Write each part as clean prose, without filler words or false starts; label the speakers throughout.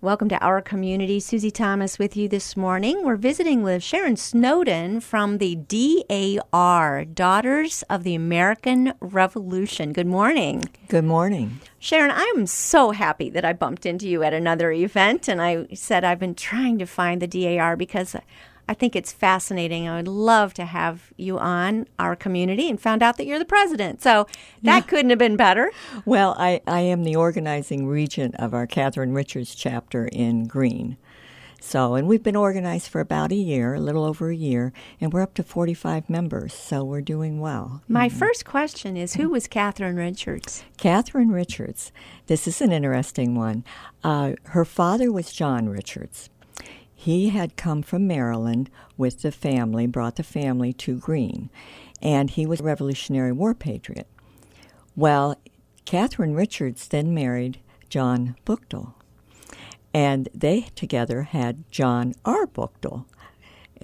Speaker 1: Welcome to Our Community. Susie Thomas with you this morning. We're visiting with Sharon Snowden from the DAR, Daughters of the American Revolution. Good morning.
Speaker 2: Good morning.
Speaker 1: Sharon, I'm so happy that I bumped into you at another event, and I said I've been trying to find the DAR because I think it's fascinating. I would love to have you on Our Community, and found out that you're the president. So that couldn't have been better.
Speaker 2: Well, I am the organizing regent of our Catherine Richards chapter in Greene. And we've been organized for about a year, a little over a year, and we're up to 45 members, so we're doing well.
Speaker 1: My first question is, who was Catherine Richards?
Speaker 2: Catherine Richards, this is an interesting one. Her father was John Richards. He had come from Maryland with the family, brought the family to Greene, and he was a Revolutionary War patriot. Well, Catherine Richards then married John Buchtel, and they together had John R. Buchtel,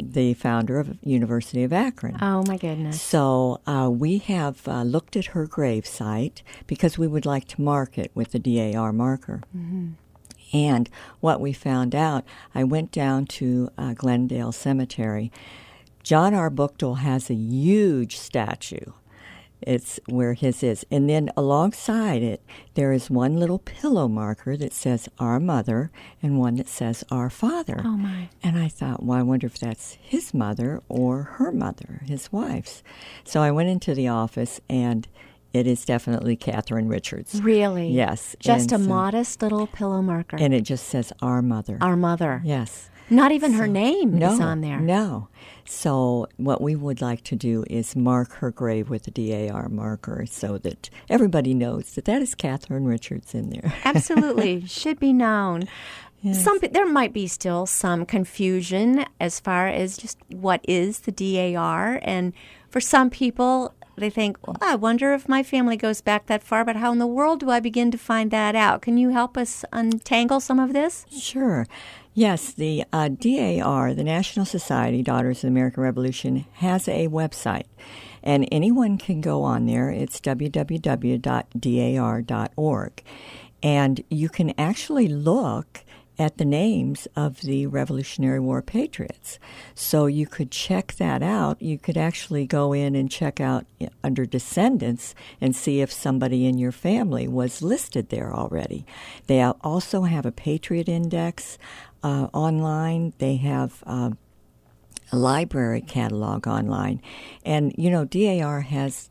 Speaker 2: the founder of University of Akron.
Speaker 1: Oh, my goodness.
Speaker 2: So we have looked at her gravesite because we would like to mark it with the DAR marker. Mm-hmm. And what we found out, I went down to Glendale Cemetery. John R. Buchtel has a huge statue. It's where his is. And then alongside it, there is one little pillow marker that says Our Mother and one that says Our Father.
Speaker 1: Oh, my.
Speaker 2: And I thought, well, I wonder if that's his mother or her mother, his wife's. So I went into the office, and it is definitely Catherine Richards.
Speaker 1: Really?
Speaker 2: Yes.
Speaker 1: Just a modest little pillow marker.
Speaker 2: And it just says Our Mother.
Speaker 1: Our Mother.
Speaker 2: Yes.
Speaker 1: Not even her name is on there.
Speaker 2: No. So what we would like to do is mark her grave with the DAR marker so that everybody knows that is Catherine Richards in there.
Speaker 1: Absolutely. Should be known.
Speaker 2: Yes.
Speaker 1: There might be still some confusion as far as just what is the DAR. And for some people, they think, well, I wonder if my family goes back that far, but how in the world do I begin to find that out? Can you help us untangle some of this?
Speaker 2: Sure. Yes, the DAR, the National Society, Daughters of the American Revolution, has a website, and anyone can go on there. It's www.dar.org, and you can actually look at the names of the Revolutionary War patriots. So you could check that out. You could actually go in and check out under descendants and see if somebody in your family was listed there already. They also have a Patriot Index online. They have a library catalog online. And, DAR has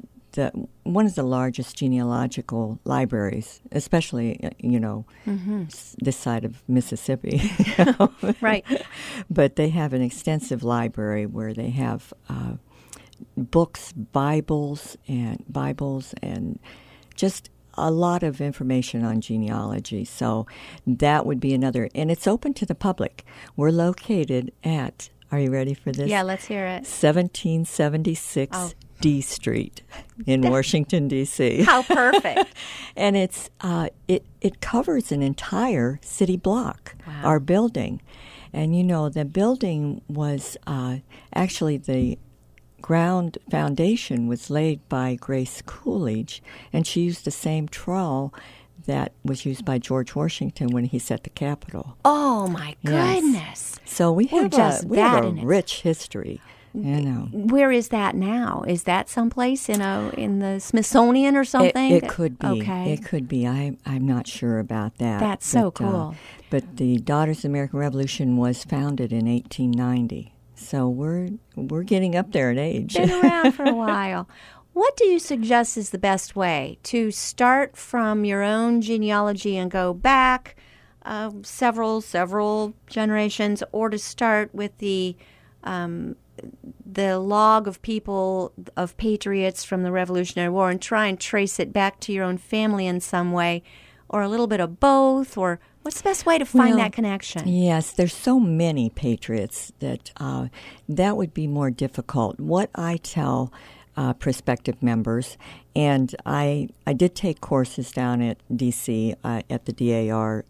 Speaker 2: one of the largest genealogical libraries, especially, this side of Mississippi.
Speaker 1: Right.
Speaker 2: But they have an extensive library where they have books, Bibles, and just a lot of information on genealogy. So that would be another. And it's open to the public. We're located at, are you ready for this?
Speaker 1: Yeah, let's hear it.
Speaker 2: 1776 D Street in Washington, D.C.
Speaker 1: How perfect.
Speaker 2: And it's it covers an entire city block,
Speaker 1: wow.
Speaker 2: Our building. And, the building was actually the ground foundation was laid by Grace Coolidge, and she used the same trowel that was used by George Washington when he set the Capitol.
Speaker 1: Oh, my goodness.
Speaker 2: Yes. So we have a rich history.
Speaker 1: Where is that now? Is that someplace in the Smithsonian or something?
Speaker 2: It could be.
Speaker 1: Okay.
Speaker 2: It could be. I'm not sure about that.
Speaker 1: That's so cool.
Speaker 2: But the Daughters of the American Revolution was founded in 1890. So we're getting up there in age.
Speaker 1: Been around for a while. What do you suggest is the best way to start from your own genealogy and go back several generations, or to start with the log of people, of patriots from the Revolutionary War, and try and trace it back to your own family in some way, or a little bit of both, or what's the best way to find that connection?
Speaker 2: Yes, there's so many patriots that would be more difficult. What I tell prospective members, and I did take courses down at D.C. At the DAR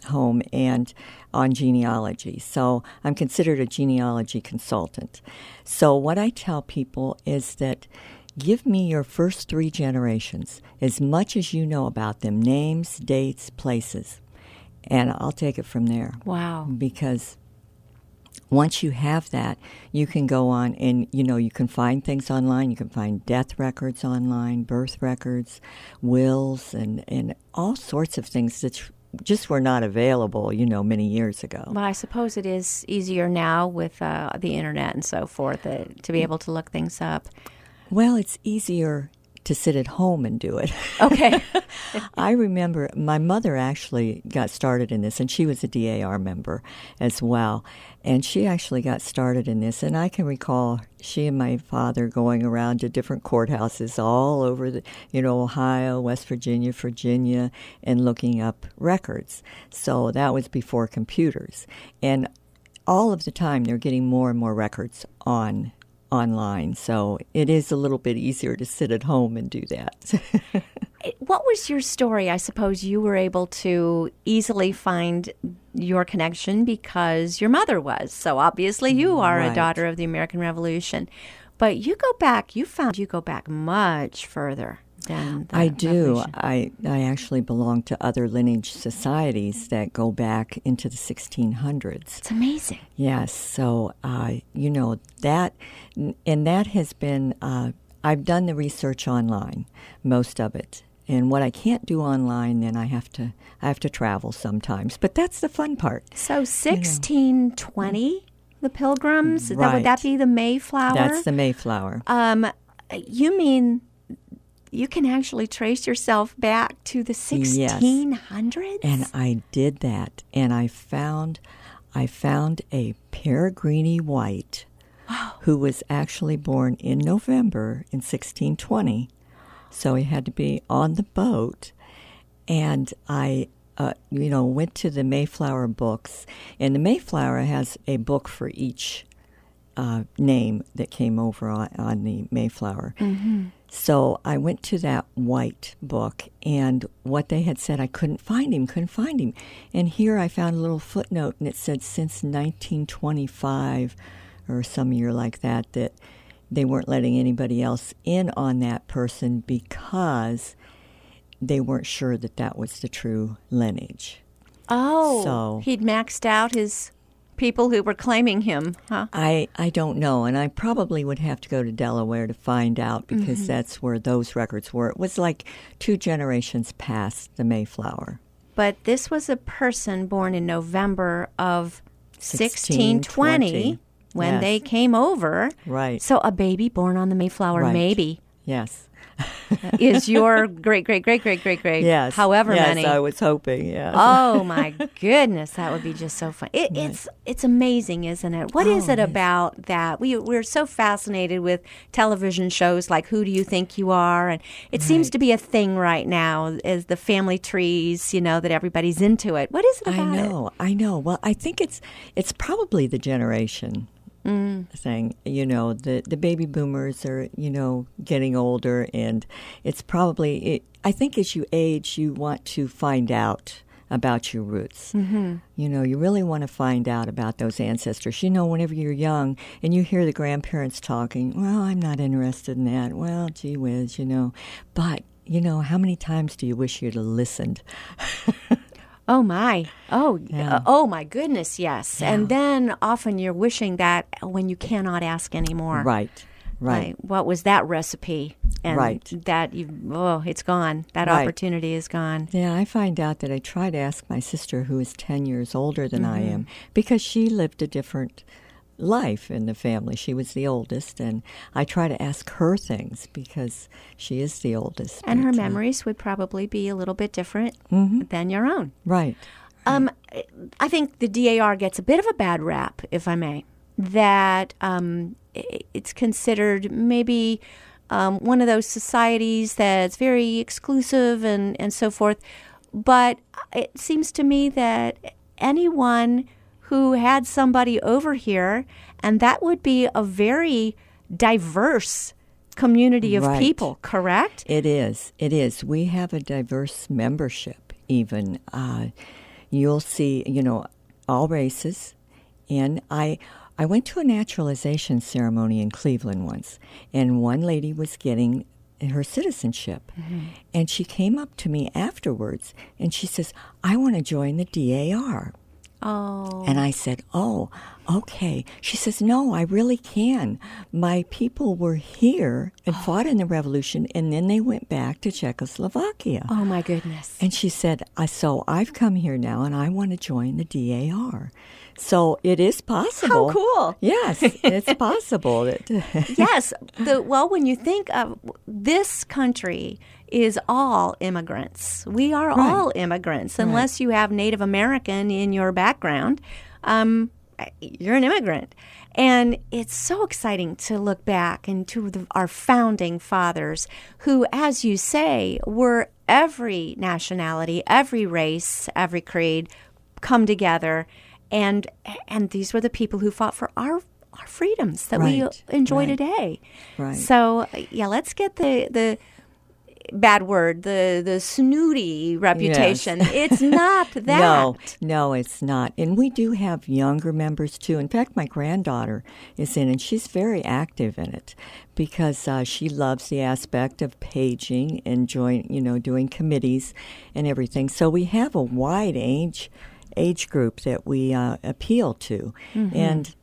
Speaker 2: home and on genealogy. So I'm considered a genealogy consultant. So what I tell people is that give me your first 3 generations, as much as you know about them, names, dates, places. and I'll take it from there.
Speaker 1: Wow.
Speaker 2: Because once you have that, you can go on and, you can find things online. You can find death records online, birth records, wills, and all sorts of things that just were not available, many years ago.
Speaker 1: Well, I suppose it is easier now with the internet and so forth to be able to look things up.
Speaker 2: Well, it's easier to sit at home and do it.
Speaker 1: Okay.
Speaker 2: I remember my mother actually got started in this, and she was a DAR member as well. And she actually got started in this, and I can recall she and my father going around to different courthouses all over the, Ohio, West Virginia, Virginia, and looking up records. So that was before computers. And all of the time, they're getting more and more records online, so it is a little bit easier to sit at home and do that.
Speaker 1: What was your story? I suppose you were able to easily find your connection because your mother was. So obviously you are
Speaker 2: Right.
Speaker 1: a daughter of the American Revolution. But you go back much further than the
Speaker 2: I do.
Speaker 1: Revolution.
Speaker 2: I actually belong to other lineage societies that go back into the 1600s.
Speaker 1: It's amazing.
Speaker 2: Yes, so that, and that has been. I've done the research online, most of it, and what I can't do online, then I have to travel sometimes. But that's the fun part.
Speaker 1: So 1620, the Pilgrims, would
Speaker 2: Right.
Speaker 1: that be the Mayflower?
Speaker 2: That's the Mayflower.
Speaker 1: You mean you can actually trace yourself back to the 1600s?
Speaker 2: And I did that, and I found a Peregrine White who was actually born in November in 1620. So he had to be on the boat, and I went to the Mayflower books, and the Mayflower has a book for each name that came over on the Mayflower.
Speaker 1: Mm-hmm.
Speaker 2: So I went to that White book, and what they had said, I couldn't find him. And here I found a little footnote, and it said since 1925 or some year like that they weren't letting anybody else in on that person because they weren't sure that was the true lineage.
Speaker 1: Oh,
Speaker 2: So-
Speaker 1: he'd maxed out his people who were claiming him, huh?
Speaker 2: I don't know, and I probably would have to go to Delaware to find out because that's where those records were. It was like 2 generations past the Mayflower.
Speaker 1: But this was a person born in November of 1620 when
Speaker 2: Yes.
Speaker 1: they came over.
Speaker 2: Right.
Speaker 1: So a baby born on the Mayflower,
Speaker 2: Right.
Speaker 1: maybe,
Speaker 2: Yes.
Speaker 1: is your great,
Speaker 2: Yes.
Speaker 1: however
Speaker 2: yes,
Speaker 1: many.
Speaker 2: I was hoping, yes.
Speaker 1: Oh my goodness, that would be just so fun. It's amazing, isn't it? What is it about that? We're so fascinated with television shows like Who Do You Think You Are? And it seems
Speaker 2: Right.
Speaker 1: to be a thing right now as the family trees, that everybody's into it. What is it about
Speaker 2: I know. Well, I think it's probably the generation thing. The baby boomers are, getting older, and it's probably, I think as you age, you want to find out about your roots. Mm-hmm. You really want to find out about those ancestors. Whenever you're young and you hear the grandparents talking, well, I'm not interested in that. Well, gee whiz, But, how many times do you wish you'd have listened?
Speaker 1: Oh my. Oh,
Speaker 2: Yeah.
Speaker 1: oh my goodness, yes.
Speaker 2: Yeah.
Speaker 1: And then often you're wishing that when you cannot ask anymore.
Speaker 2: Right.
Speaker 1: Like, what was that recipe? And
Speaker 2: Right.
Speaker 1: that it's gone. That
Speaker 2: Right.
Speaker 1: opportunity is gone.
Speaker 2: Yeah, I find out that I try to ask my sister, who is 10 years older than I am, because she lived a different life in the family. She was the oldest, and I try to ask her things because she is the oldest.
Speaker 1: And her
Speaker 2: But,
Speaker 1: memories would probably be a little bit different than your own.
Speaker 2: Right.
Speaker 1: I think the DAR gets a bit of a bad rap, if I may, that it's considered maybe one of those societies that's very exclusive and so forth. But it seems to me that anyone who had somebody over here, and that would be a very diverse community of
Speaker 2: Right.
Speaker 1: people, correct?
Speaker 2: It is. It is. We have a diverse membership, even. You'll see, all races. And I went to a naturalization ceremony in Cleveland once, and one lady was getting her citizenship. And she came up to me afterwards and she says, I want to join the DAR.
Speaker 1: Oh.
Speaker 2: And I said, oh, okay. She says, no, I really can. My people were here and fought in the revolution, and then they went back to Czechoslovakia.
Speaker 1: Oh, my goodness.
Speaker 2: And she said, so I've come here now, and I want to join the DAR. So it is possible.
Speaker 1: How cool.
Speaker 2: Yes, it's possible.
Speaker 1: Yes. When you think of this country is all immigrants. We are all immigrants. Unless you have Native American in your background, you're an immigrant. And it's so exciting to look back into our founding fathers who, as you say, were every nationality, every race, every creed come together. And these were the people who fought for our freedoms that we enjoy today.
Speaker 2: Right.
Speaker 1: So, let's get the bad word, the snooty reputation. Yes. It's not that.
Speaker 2: No, it's not. And we do have younger members, too. In fact, my granddaughter is in, and she's very active in it because she loves the aspect of paging and doing committees and everything. So we have a wide age group that we appeal to. Mm-hmm. And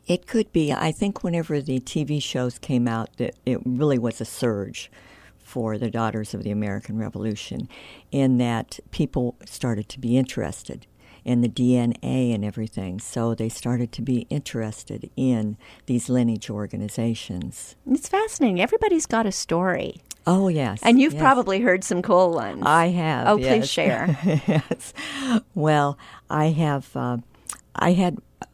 Speaker 2: it could be, I think whenever the TV shows came out, that it really was a surge for the Daughters of the American Revolution, in that people started to be interested in the DNA and everything. So they started to be interested in these lineage organizations.
Speaker 1: It's fascinating. Everybody's got a story.
Speaker 2: Oh, yes.
Speaker 1: And you've probably heard some cool ones.
Speaker 2: I have.
Speaker 1: Oh, please share.
Speaker 2: Yes. Well, I had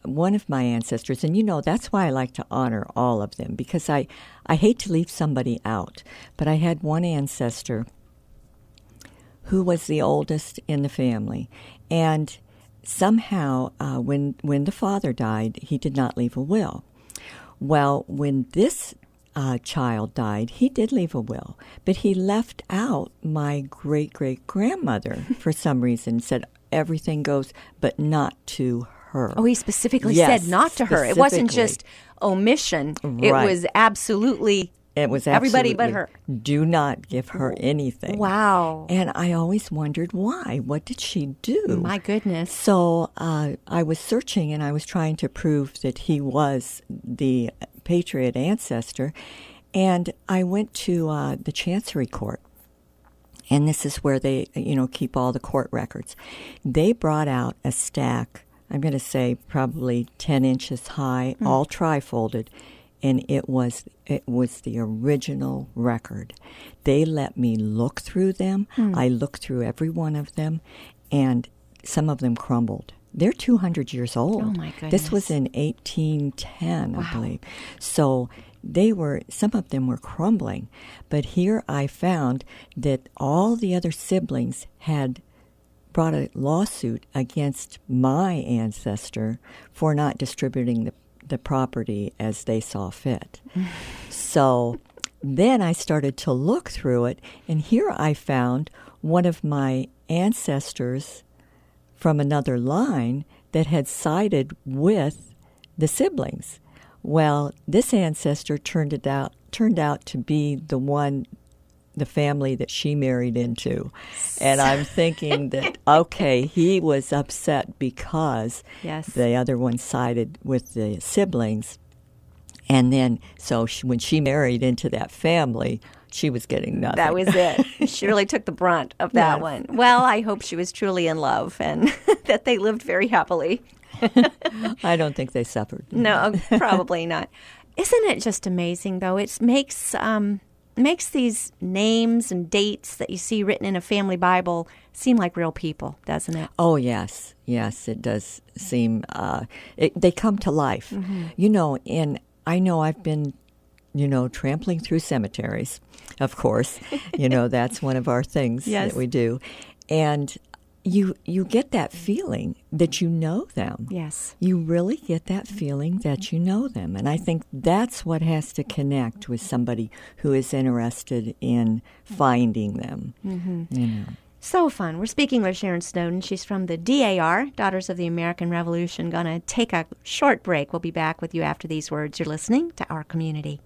Speaker 2: one of my ancestors, and that's why I like to honor all of them, because I hate to leave somebody out. But I had one ancestor who was the oldest in the family, and somehow when the father died, he did not leave a will. Well, when this child died, he did leave a will, but he left out my great-great-grandmother for some reason, said everything goes, but not to her.
Speaker 1: Oh, he specifically said not to her. It wasn't just omission. It was absolutely everybody but her.
Speaker 2: Do not give her anything.
Speaker 1: Wow.
Speaker 2: And I always wondered why. What did she do?
Speaker 1: My goodness.
Speaker 2: So I was searching, and I was trying to prove that he was the Patriot ancestor. And I went to the Chancery Court. And this is where they, keep all the court records. They brought out a stack, I'm going to say probably 10 inches high, all tri-folded, and it was the original record. They let me look through them. I looked through every one of them, and some of them crumbled. They're 200 years old.
Speaker 1: Oh, my goodness.
Speaker 2: This was in 1810, I believe. So some of them were crumbling. But here I found that all the other siblings had brought a lawsuit against my ancestor for not distributing the property as they saw fit. So then I started to look through it, and here I found one of my ancestors from another line that had sided with the siblings. Well, this ancestor turned out to be the family that she married into. And I'm thinking that, okay, he was upset because the other one sided with the siblings. And then, so when she married into that family, she was getting nothing.
Speaker 1: That was it. She really took the brunt of that one. Well, I hope she was truly in love and that they lived very happily.
Speaker 2: I don't think they suffered.
Speaker 1: No, probably not. Isn't it just amazing, though? It makes these names and dates that you see written in a family Bible seem like real people, doesn't it?
Speaker 2: Oh, yes. Yes, it does seem, they come to life. Mm-hmm. And I know I've been, trampling through cemeteries, of course. That's one of our things that we do. And you get that feeling that you know them.
Speaker 1: Yes.
Speaker 2: You really get that feeling that you know them. And I think that's what has to connect with somebody who is interested in finding them. Mm-hmm.
Speaker 1: So fun. We're speaking with Sharon Snowden. She's from the DAR, Daughters of the American Revolution. Going to take a short break. We'll be back with you after these words. You're listening to Our Community.